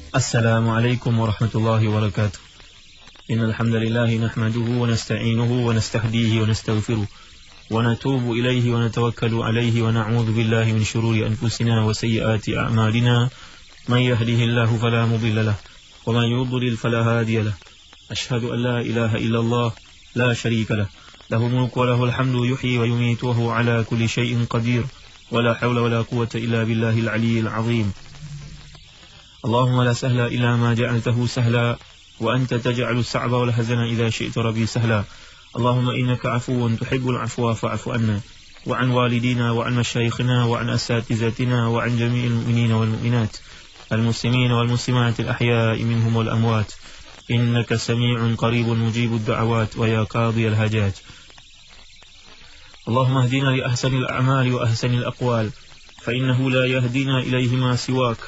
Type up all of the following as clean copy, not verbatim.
Assalamualaikum warahmatullahi wabarakatuh. Innal hamdalillah nahmaduhu wa nasta'inuhu wa nastahdihi wa nastaghfiruh wa natubu ilaihi wa natawakkalu alaihi wa na'udzu billahi min shururi anfusina wa sayyiati a'malina. May yahdihillahu fala mudilla lahu wa may yudlil fala hadiya lahu. Ashhadu an la ilaha illallah la syarika lahu. Lahul mulku wa lahul hamdu yuhyi wa yumiitu wa huwa ala kulli syai'in qadir. Wa la haula wa la quwwata illa billahil aliyyil 'azim. اللهم لا سهل إلا ما جعلته سهلا وأنت تجعل الصعب والحزن إذا شئت ربي سهلا. اللهم إنك عفو تحب العفو فاعف عنا وعن والدينا وعن مشايخنا وعن أساتذتنا وعن جميع المؤمنين والمؤمنات المسلمين والمسلمات الأحياء منهم والأموات إنك سميع قريب مجيب الدعوات ويا قاضي الحاجات. اللهم اهدنا لأحسن الأعمال وأحسن الأقوال فإنه لا يهدينا إليهما سواك.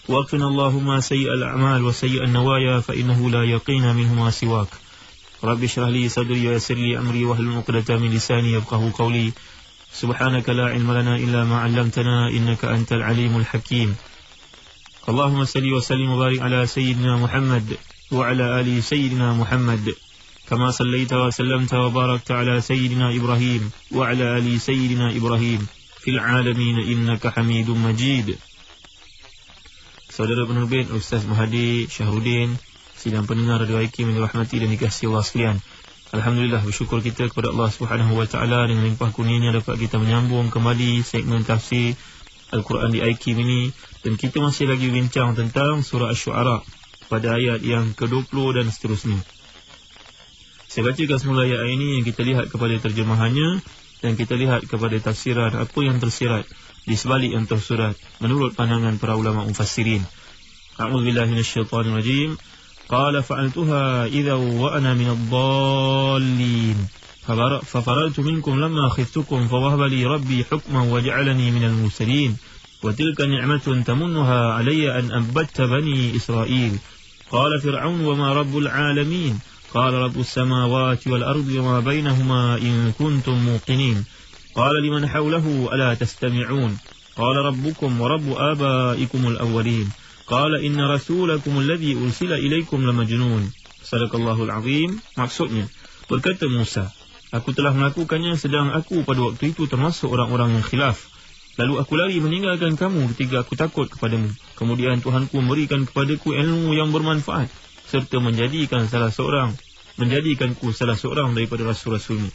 وقنا اللهم سيء الأعمال وسيء النوايا فإنه لا يقينا منهما سواك. رب اشرح لي صدري ويسر لي أمري واحلل عقدة من لساني يفقهوا قولي. سبحانك لا علم لنا إلا ما علمتنا إنك أنت العليم الحكيم. اللهم صل وسلم وبارك على سيدنا محمد وعلى آل سيدنا محمد كما صليت وسلمت وباركت على سيدنا إبراهيم وعلى آل سيدنا إبراهيم في العالمين إنك حميد مجيد. Saudara penerbit Ustaz Mahathir Syahrudin, sidang pendengar Radio IQ yang dirahmati dan dikasihi Allah sekalian. Alhamdulillah, bersyukur kita kepada Allah Subhanahu wa taala dengan limpah kurnianya dapat kita menyambung kembali segmen tafsir Al-Quran di IQ ini, dan kita masih lagi bincang tentang surah Asy-Syu'ara pada ayat yang ke-20 dan seterusnya. Saya bacakan semula ayat ini yang kita lihat kepada terjemahannya dan kita lihat kepada tafsiran apa yang tersirat di sebalik yang tersurat menurut pandangan para ulama mufassirin. A'udzubillahi minasyaitonir rajim. Qala fa'altuha idza wa ana minadh-dhallin. Fafaraltu minkum lamma khiftukum fawahaba li rabbi hukman wa ja'alani minal mursalin. Wa tilka ni'matun tamunnuha 'alayya an abadta bani Israil. Qala fir'aun wa ma rabbul 'alamin. Qala rabbus samawati wal ardi wa ma bainahuma in kuntum muqinin. قال لمن حوله ألا تستمعون قال ربكم ورب آبائكم الأولين قال إن رسولكم الذي أرسل إليكم لمجنون. Sadaqallahul Azim. Maksudnya, berkata Musa, aku telah melakukannya sedang aku pada waktu itu termasuk orang-orang yang khilaf. Lalu aku lari meninggalkan kamu ketika aku takut kepadamu. Kemudian Tuhanku memberikan kepadaku ilmu yang bermanfaat serta menjadikanku salah seorang daripada rasul-rasulnya.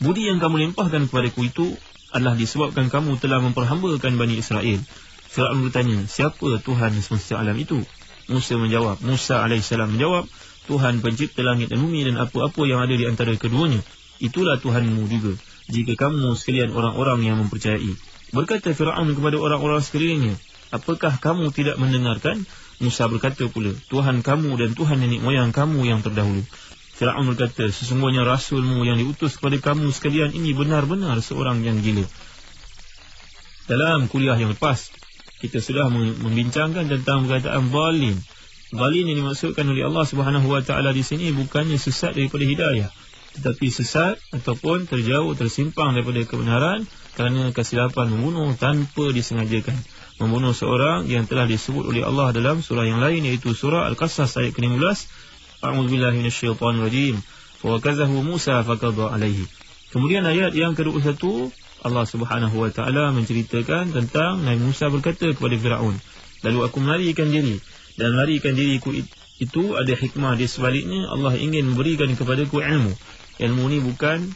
Budi yang kamu limpahkan kepadaku itu adalah disebabkan kamu telah memperhambakan Bani Israel. Fir'aun bertanya, siapa Tuhan semesta alam itu? Musa AS menjawab, Tuhan pencipta langit dan bumi dan apa-apa yang ada di antara keduanya. Itulah Tuhanmu juga, jika kamu sekalian orang-orang yang mempercayai. Berkata Fir'aun kepada orang-orang sekelilingnya, apakah kamu tidak mendengarkan? Musa berkata pula, Tuhan kamu dan Tuhan nenek moyang kamu yang terdahulu. Fir'aun berkata, sesungguhnya Rasulmu yang diutus kepada kamu sekalian ini benar-benar seorang yang gila. Dalam kuliah yang lepas, kita sudah membincangkan tentang perkataan dhalin. Dhalin yang dimaksudkan oleh Allah Subhanahu wa taala di sini bukannya sesat daripada hidayah, tetapi sesat ataupun terjauh, tersimpang daripada kebenaran kerana kesilapan membunuh tanpa disengajakan. Membunuh seorang yang telah disebut oleh Allah dalam surah yang lain, iaitu surah Al-Qasas ayat ke-15. A'udzubillahi minasyaitonir rajim. Wa kazahu Musa faqadha alaihi. Kemudian ayat yang ke-21, Allah Subhanahu wa taala menceritakan tentang Nabi Musa berkata kepada Firaun, lalu aku melarikan diri, dan melarikan diriku itu ada hikmah di sebaliknya. Allah ingin memberikan kepadaku ilmu. Ilmu ni bukan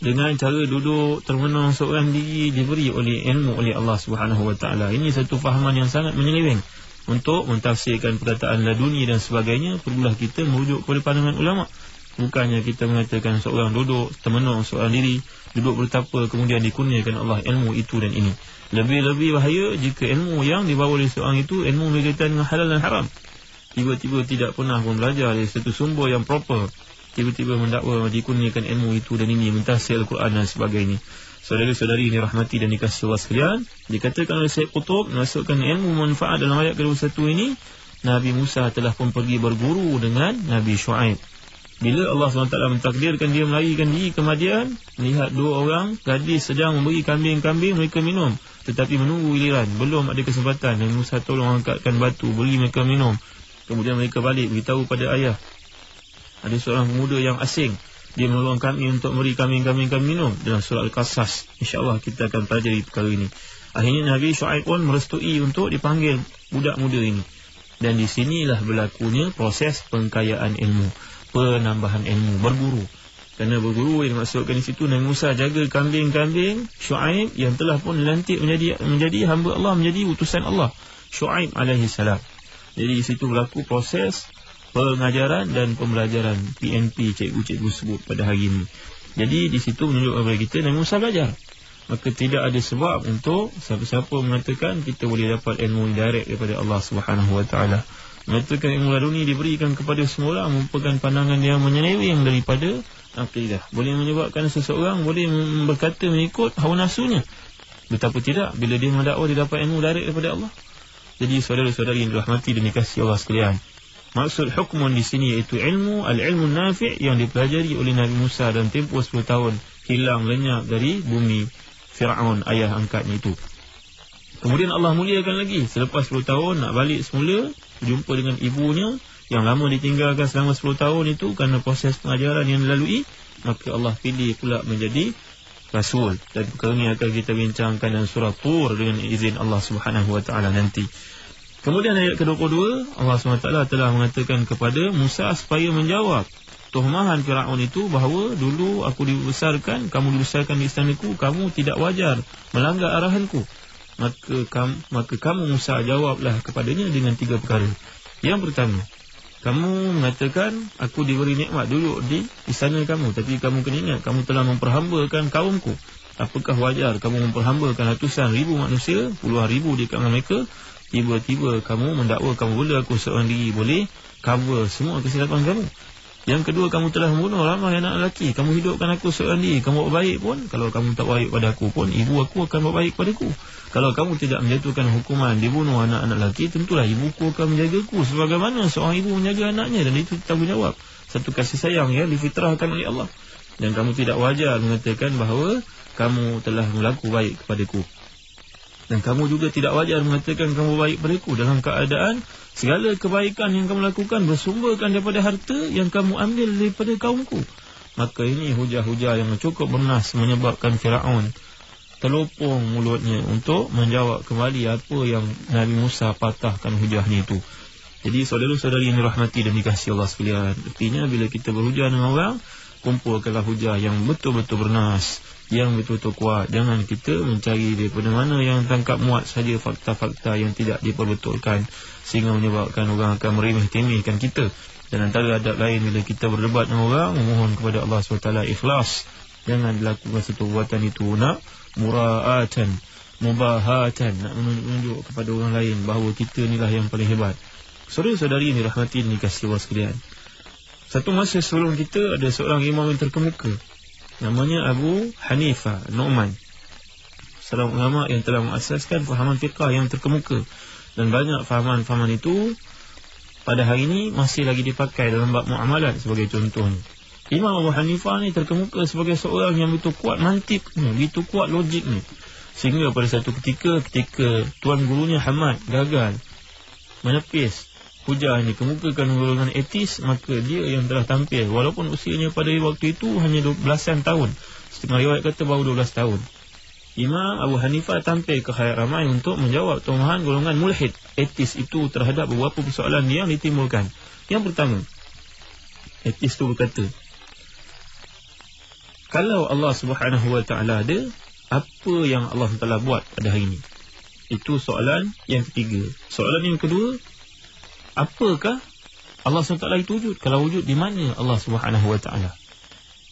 dengan cara duduk termenung seorang diri, diberi oleh ilmu oleh Allah Subhanahu wa taala. Ini satu fahaman yang sangat menyeleweng. Untuk mentafsirkan perkataan laduni dan sebagainya, perlulah kita merujuk kepada pandangan ulama. Bukannya kita mengatakan seorang duduk termenung seorang diri, duduk bertapa, kemudian dikurniakan Allah ilmu itu dan ini. Lebih-lebih bahaya jika ilmu yang dibawa oleh seorang itu ilmu berkaitan dengan halal dan haram. Tiba-tiba tidak pernah pun belajar dari satu sumber yang proper, tiba-tiba mendakwa dikurniakan ilmu itu dan ini, mentafsir Al-Quran dan sebagainya. Saudara-saudari ini rahmati dan dikasihi Allah sekalian, dikatakan oleh Syekh Qutb, masukkan ilmu manfaat dalam ayat ke-21 ini. Nabi Musa telah pun pergi berguru dengan Nabi Shu'aib. Bila Allah SWT mentakdirkan dia melarikan diri ke Madian, melihat 2 orang gadis sedang memberi kambing-kambing mereka minum, tetapi menunggu giliran, belum ada kesempatan. Nabi Musa tolong angkatkan batu, beri mereka minum. Kemudian mereka balik beritahu pada ayah, ada seorang pemuda yang asing, dia menolong kami untuk memberi kambing-kambing kami minum. Dalam surah Al-Qasas, insyaAllah kita akan pelajari perkara ini. Akhirnya Nabi Syuaib pun merestui untuk dipanggil budak muda ini. Dan di sinilah berlakunya proses pengkayaan ilmu, penambahan ilmu, berguru. Kerana berguru yang dimaksudkan di situ, Nabi Musa jaga kambing-kambing Syuaib yang telah pun dilantik menjadi hamba Allah, menjadi utusan Allah, Syuaib alaihi salam. Jadi di situ berlaku proses pengajaran dan pembelajaran PNP cikgu-cikgu sebut pada hari ini. Jadi di situ menunjukkan kepada kita Nabi Musa belajar. Maka tidak ada sebab untuk siapa-siapa mengatakan kita boleh dapat ilmu direct daripada Allah Subhanahu Wa Taala. Mengatakan ilmu laduni diberikan kepada semua orang merupakan pandangan yang menyeleweng daripada akidah. Boleh menyebabkan seseorang boleh berkata mengikut hawa nafsunya. Betapa tidak bila dia mendakwa dia dapat ilmu direct daripada Allah. Jadi saudara-saudari yang dirahmati dan dikasihi Allah sekalian, maksud hukmun di sini iaitu ilmu, al-ilmu nafi' yang dipelajari oleh Nabi Musa dalam tempoh 10 tahun hilang lenyap dari bumi Fir'aun ayah angkatnya itu. Kemudian Allah muliakan lagi. Selepas 10 tahun nak balik semula, berjumpa dengan ibunya yang lama ditinggalkan selama 10 tahun itu kerana proses pengajaran yang dilalui, maka Allah pilih pula menjadi Rasul. Dan perkara ini akan kita bincangkan dalam surah Tur dengan izin Allah Subhanahu Wa Taala nanti. Kemudian ayat ke-22, Allah SWT telah mengatakan kepada Musa supaya menjawab tuhmahan Fir'aun itu bahawa dulu aku dibesarkan, kamu dibesarkan di istanaku, kamu tidak wajar melanggar arahanku. Maka kamu Musa jawablah kepadanya dengan 3 perkara. Yang pertama, kamu mengatakan aku diberi nikmat duduk di istana kamu, tapi kamu kena ingat kamu telah memperhambakan kaumku. Apakah wajar kamu memperhambakan ratusan ribu manusia, puluhan ribu di kalangan mereka, tiba-tiba kamu mendakwa kamu boleh aku seorang diri boleh cover semua kesilapan kamu. Yang kedua, kamu telah membunuh ramai anak lelaki, kamu hidupkan aku seorang diri. Kamu buat baik pun, kalau kamu tak baik pada aku pun, ibu aku akan buat baik padaku. Kalau kamu tidak menjatuhkan hukuman dibunuh anak-anak lelaki, tentulah ibuku akan menjagaku sebagaimana seorang ibu menjaga anaknya. Dan itu tanggungjawab, satu kasih sayang yang difitrahkan oleh Allah. Dan kamu tidak wajar mengatakan bahawa kamu telah berlaku baik kepadaku. Dan kamu juga tidak wajar mengatakan kamu baik padaku dalam keadaan segala kebaikan yang kamu lakukan bersumberkan daripada harta yang kamu ambil daripada kaumku. Maka ini hujah-hujah yang cukup bernas menyebabkan Fir'aun terlopong mulutnya untuk menjawab kembali apa yang Nabi Musa patahkan hujahnya itu. Jadi saudara-saudari yang dirahmati dan dikasihi Allah sekalian, artinya bila kita berhujah dengan orang, kumpulkanlah hujah yang betul-betul bernas, yang betul-betul kuat. Jangan kita mencari daripada mana yang tangkap muat saja fakta-fakta yang tidak diperbetulkan, sehingga menyebabkan orang akan meremeh-temehkan kita. Dan antara adab lain bila kita berdebat dengan orang, memohon kepada Allah SWT ikhlas. Jangan dilakukan satu perbuatan itu nak mura'atan, mubahatan, nak menunjuk kepada orang lain bahawa kita inilah yang paling hebat. Saudara-saudari yang dirahmati dan dikasihi Allah sekalian, satu masa sebelum kita ada seorang imam yang terkemuka, namanya Abu Hanifah Nu'man, seorang ulama yang telah mengasaskan fahaman fiqah yang terkemuka. Dan banyak fahaman-fahaman itu pada hari ini masih lagi dipakai dalam bab muamalat sebagai contohnya. Imam Abu Hanifah ni terkemuka sebagai seorang yang begitu kuat mantiknya, begitu kuat logiknya, sehingga pada satu ketika tuan gurunya Hamad gagal menepis hujah ini, kemukakan golongan etis, maka dia yang telah tampil walaupun usianya pada waktu itu hanya 12-an tahun, setengah riwayat kata baru 12 tahun. Imam Abu Hanifah tampil ke khalayak ramai untuk menjawab tuduhan golongan mulhid etis itu terhadap beberapa persoalan yang ditimbulkan. Yang pertama, etis itu berkata, kalau Allah Subhanahu Wa Taala ada, apa yang Allah telah buat pada hari ini? Itu soalan yang ketiga. Soalan yang kedua, apakah Allah SWT itu wujud? Kalau wujud, di mana Allah Subhanahu Wa Taala?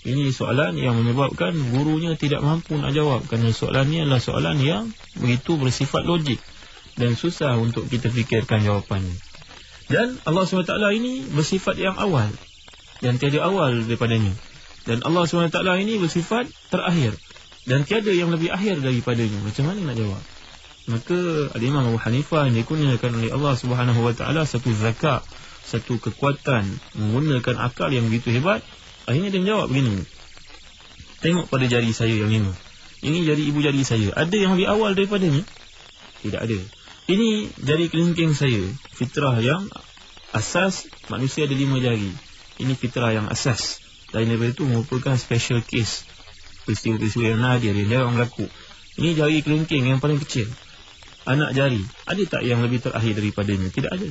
Ini soalan yang menyebabkan gurunya tidak mampu nak jawab, kerana soalan ini adalah soalan yang begitu bersifat logik dan susah untuk kita fikirkan jawapannya. Dan Allah SWT ini bersifat yang awal dan tiada awal daripadanya. Dan Allah SWT ini bersifat terakhir dan tiada yang lebih akhir daripadanya. Macam mana nak jawab? Maka Imam Abu Hanifah dikurniakan oleh Allah Subhanahu Wa Taala satu zakat, satu kekuatan menggunakan akal yang begitu hebat. Akhirnya dia menjawab begini, tengok pada jari saya yang 5. Ini jari ibu jari saya. Ada yang lebih awal daripadanya? Tidak ada. Ini jari kelingking saya. Fitrah yang asas, manusia ada 5 jari. Ini fitrah yang asas. Lain daripada itu merupakan special case. Peristiwa-peristiwa yang nadir yang jarang berlaku. Ini jari kelingking yang paling kecil. Anak jari. Ada tak yang lebih terakhir daripadanya? Tidak ada.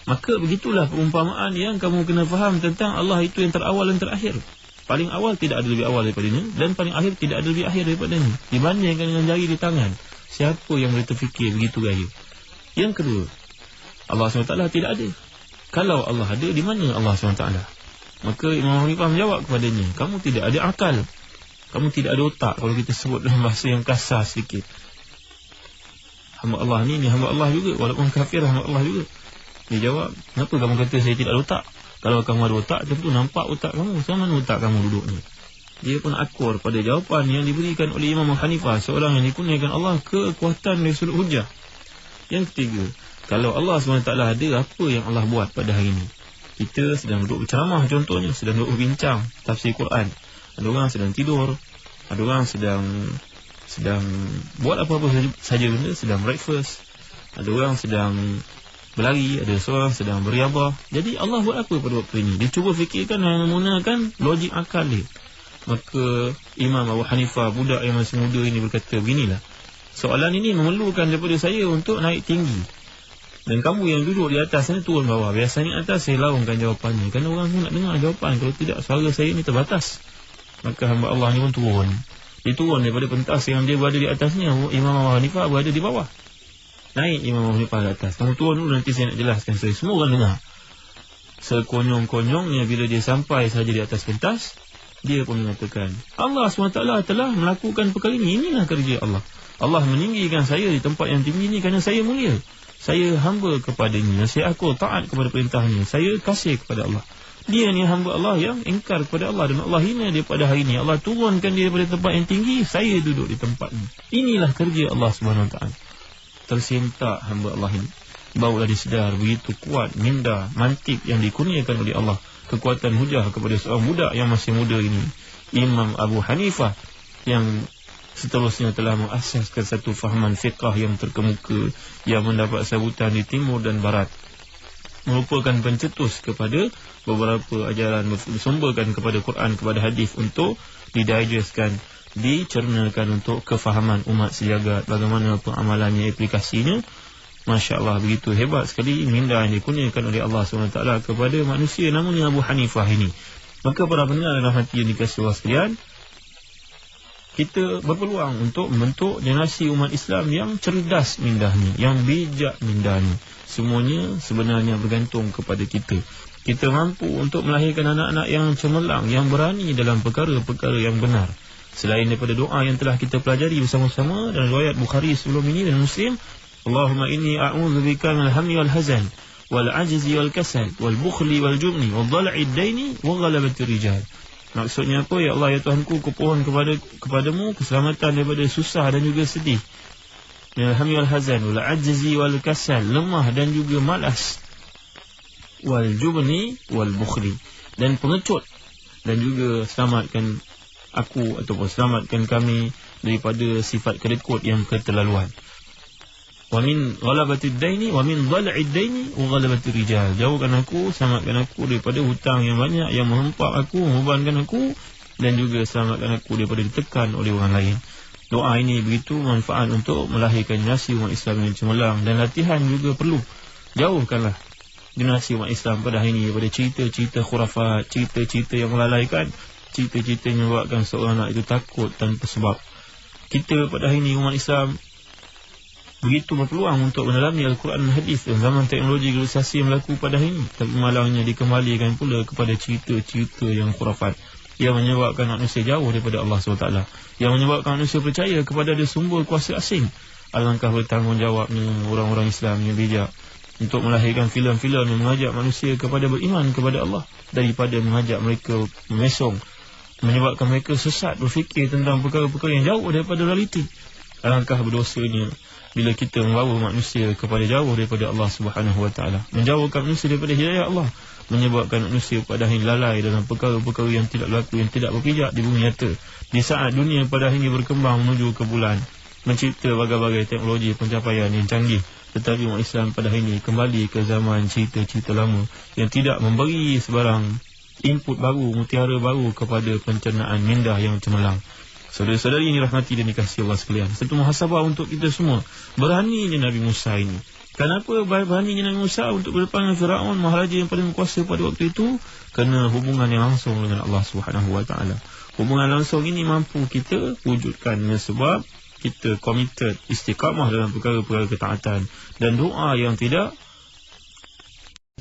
Maka begitulah perumpamaan yang kamu kena faham tentang Allah itu yang terawal dan terakhir. Paling awal tidak ada lebih awal daripadanya, dan paling akhir tidak ada lebih akhir daripadanya. Dibandingkan dengan jari di tangan, siapa yang boleh terfikir begitu gaya? Yang kedua, Allah SWT tidak ada. Kalau Allah ada, di mana Allah SWT? Maka Imam Hanifah menjawab kepadanya, kamu tidak ada akal, kamu tidak ada otak. Kalau kita sebut dalam bahasa yang kasar sedikit, hamba Allah ni hamba Allah juga, walaupun kafir hamba Allah juga. Dia jawab, kenapa kamu kata saya tidak ada otak? Kalau kamu ada otak, tentu nampak otak kamu. Sama mana otak kamu duduk ni? Dia pun akur pada jawapan yang diberikan oleh Imam Hanifah, seorang yang dikurniakan Allah kekuatan dari sudut hujah. Yang ketiga, kalau Allah SWT ada, apa yang Allah buat pada hari ini? Kita sedang duduk berceramah contohnya, sedang duduk berbincang tafsir Quran. Ada orang sedang tidur, ada orang sedang buat apa-apa saja benda, sedang breakfast. Ada orang sedang berlari, ada seorang sedang beriadah. Jadi Allah buat apa pada waktu ini? Dia cuba fikirkan dan menggunakan logik akal dia. Maka Imam Abu Hanifah, budak yang masih muda ini, berkata beginilah, soalan ini memerlukan daripada saya untuk naik tinggi, dan kamu yang duduk di atas sana turun bawah. Biasanya atas saya laungkan jawapannya, kerana orang pun nak dengar jawapan. Kalau tidak, suara saya ini terbatas. Maka hamba Allah ni pun turun. Dia turun daripada pentas yang dia berada di atasnya. Imam Abu Hanifah berada di bawah. Naik Imam Abu Hanifah ke atas. Kamu turun dulu, nanti saya nak jelaskan. Semua orang dengar. Sekonyong-konyongnya bila dia sampai saja di atas pentas, dia pun mengatakan, Allah SWT telah melakukan perkara ini. Inilah kerja Allah. Allah meninggikan saya di tempat yang tinggi ini kerana saya mulia. Saya hamba kepadanya. Saya akur taat kepada perintahnya. Saya kasih kepada Allah. Dia ni hamba Allah yang ingkar kepada Allah, dan Allah hina dia pada hari ini. Allah turunkan dia daripada tempat yang tinggi, saya duduk di tempat ini. Inilah kerja Allah SWT. Tersentak hamba Allah ini. Barulah disedar begitu kuat minda mantik yang dikurniakan oleh Allah, kekuatan hujah kepada seorang budak yang masih muda ini, Imam Abu Hanifah, yang seterusnya telah mengasaskan satu fahaman fiqah yang terkemuka, yang mendapat sambutan di timur dan barat, merupakan pencetus kepada beberapa ajaran, bersumberkan kepada Quran, kepada hadis untuk didigestkan, dicernakan untuk kefahaman umat sejagat. Bagaimana pengamalannya, aplikasinya, Masya Allah, begitu hebat sekali minda yang dikurniakan oleh Allah SWT kepada manusia namanya Abu Hanifah ini. Maka para pendengar dalam hati yang dikasihi Allah sekalian, kita berpeluang untuk membentuk generasi umat Islam yang cerdas mindahnya, yang bijak mindahnya. Semuanya sebenarnya bergantung kepada kita. Kita mampu untuk melahirkan anak-anak yang cemerlang, yang berani dalam perkara-perkara yang benar. Selain daripada doa yang telah kita pelajari bersama-sama dalam riwayat Bukhari sebelum ini dan Muslim, Allahumma inni a'udzubika minal hammi wal hazan wal ajzi wal kasal wal bukhli wal jubni wal dhal'i ad-daini wa ghalabati rijal. Maksudnya apa? Ya Allah, ya Tuhanku, kupohon kepadamu keselamatan daripada susah dan juga sedih, minal hammi wal hazan wal ajzi wal kasal, lemah dan juga malas, wal jubni wal bukhli, dan pengecut, dan juga selamatkan aku ataupun selamatkan kami daripada sifat kedekut yang keterlaluan. Wa min ghalabatid daini wa min dhal'id daini wa ghalabatir rijal. Jauhkan aku, selamatkan aku daripada hutang yang banyak yang menghempak aku, membebankan aku, dan juga selamatkan aku daripada ditekan oleh orang lain. Doa ini begitu manfaat untuk melahirkan generasi umat Islam yang cemerlang, dan latihan juga perlu. Jauhkanlah generasi umat Islam pada hari ini daripada cerita-cerita khurafat, cerita-cerita yang melalaikan, cerita-cerita yang menyebabkan seorang anak itu takut tanpa sebab. Kita pada hari ini umat Islam begitu berpeluang untuk mendalami Al-Quran dan Hadis dalam zaman teknologi globalisasi yang berlaku pada hari ini, tapi malangnya dikembalikan pula kepada cerita-cerita yang khurafat, yang menyebabkan manusia jauh daripada Allah SWT, yang menyebabkan manusia percaya kepada ada sumber kuasa asing. Alangkah bertanggungjawabnya orang-orang Islam yang bijak untuk melahirkan filem-filem yang mengajak manusia kepada beriman kepada Allah, daripada mengajak mereka memesong, menyebabkan mereka sesat berfikir tentang perkara-perkara yang jauh daripada realiti. Alangkah berdosanya bila kita membawa manusia kepada jauh daripada Allah Subhanahu Wa Taala, menjauhkan manusia daripada hidayah Allah, menyebabkan manusia pada akhirnya lalai dalam perkara-perkara yang tidak berlaku, yang tidak berpijak di bumi nyata. Di saat dunia pada akhirnya berkembang menuju ke bulan, mencipta berbagai teknologi pencapaian yang canggih, tetapi umat Islam pada hari ini kembali ke zaman cerita-cerita lama yang tidak memberi sebarang input baru, mutiara baru kepada pencernaan minda yang cemerlang. Saudara-saudari ini rahmati dan dikasihi Allah sekalian, satu muhasabah untuk kita semua. Beraninya Nabi Musa ini. Kenapa beraninya Nabi Musa untuk berdepan dengan Firaun, maharaja yang paling berkuasa pada waktu itu? Kerana hubungan yang langsung dengan Allah Subhanahu Wa Taala. Hubungan langsung ini mampu kita wujudkan dengan sebab kita committed, istiqamah dalam perkara-perkara ketaatan dan doa yang tidak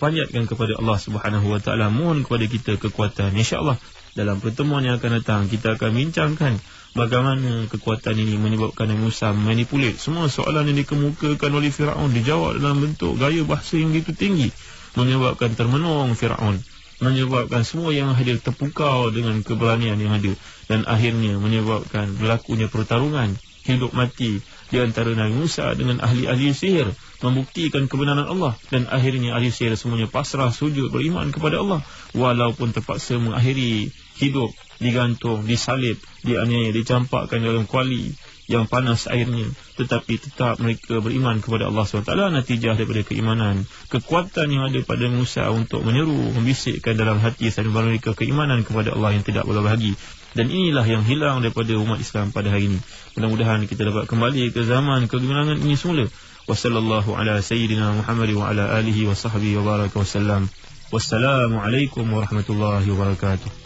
panjatkan kepada Allah Subhanahu Wa Taala, mohon kepada kita kekuatan. InsyaAllah dalam pertemuan yang akan datang kita akan bincangkan bagaimana kekuatan ini menyebabkan Nabi Musa manipulate semua soalan yang dikemukakan oleh Firaun, dijawab dalam bentuk gaya bahasa yang begitu tinggi, menyebabkan termenung Firaun, menyebabkan semua yang hadir terpukau dengan keberanian yang ada, dan akhirnya menyebabkan berlakunya pertarungan hidup mati di antara Nabi Musa dengan ahli-ahli sihir, membuktikan kebenaran Allah, dan akhirnya ahli sihir semuanya pasrah sujud beriman kepada Allah, walaupun terpaksa mengakhiri hidup digantung, disalib, dianiaya, dicampakkan dalam kuali yang panas airnya, tetapi tetap mereka beriman kepada Allah SWT. Natijah daripada keimanan, kekuatan yang ada pada Musa untuk menyeru, membisikkan dalam hati saudara mereka keimanan kepada Allah yang tidak boleh bahagi. Dan inilah yang hilang daripada umat Islam pada hari ini. Mudah-mudahan kita dapat kembali ke zaman kegemilangan ini semula. Wassallallahu ala sayyidina Muhammad wa ala alihi wa sahbihi wa baraka wasallam. Wassalamualaikum warahmatullahi wabarakatuh.